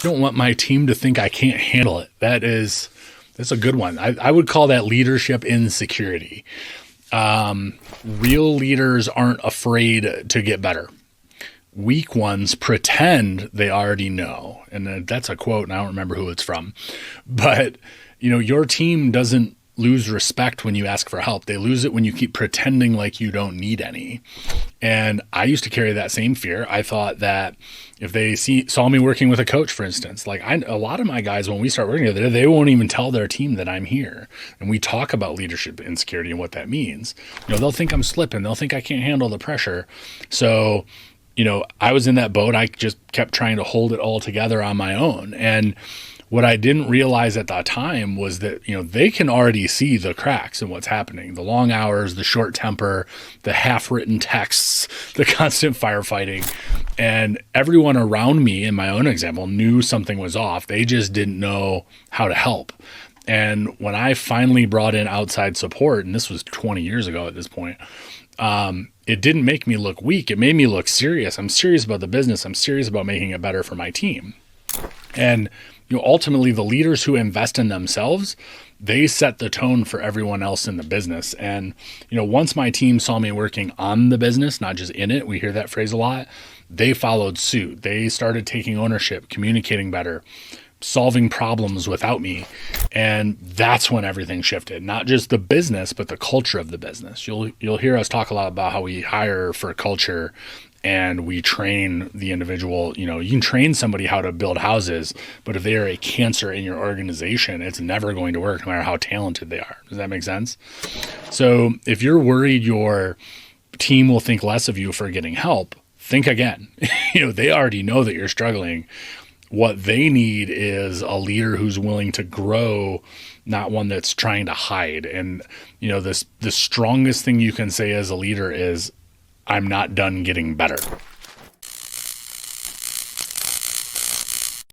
don't want my team to think I can't handle it. That's a good one. I would call that leadership insecurity. Real leaders aren't afraid to get better. Weak ones pretend they already know. And that's a quote, and I don't remember who it's from. But, your team doesn't lose respect when you ask for help. They lose it when you keep pretending like you don't need any. And I used to carry that same fear. I thought that if they saw me working with a coach, for instance, like a lot of my guys, when we start working together, they won't even tell their team that I'm here. And we talk about leadership insecurity and what that means. They'll think I'm slipping. They'll think I can't handle the pressure. So, I was in that boat. I just kept trying to hold it all together on my own. And what I didn't realize at that time was that, they can already see the cracks in what's happening, the long hours, the short temper, the half-written texts, the constant firefighting. And everyone around me, in my own example, knew something was off. They just didn't know how to help. And when I finally brought in outside support, and this was 20 years ago at this point, it didn't make me look weak. It made me look serious. I'm serious about the business. I'm serious about making it better for my team. And ultimately, the leaders who invest in themselves, they set the tone for everyone else in the business. And, once my team saw me working on the business, not just in it, we hear that phrase a lot, they followed suit. They started taking ownership, communicating better, solving problems without me. And that's when everything shifted, not just the business, but the culture of the business. You'll hear us talk a lot about how we hire for culture and we train the individual. You can train somebody how to build houses, but if they are a cancer in your organization, it's never going to work no matter how talented they are. Does that make sense? So if you're worried your team will think less of you for getting help, think again. They already know that you're struggling. What they need is a leader who's willing to grow, not one that's trying to hide. And, the strongest thing you can say as a leader is, I'm not done getting better.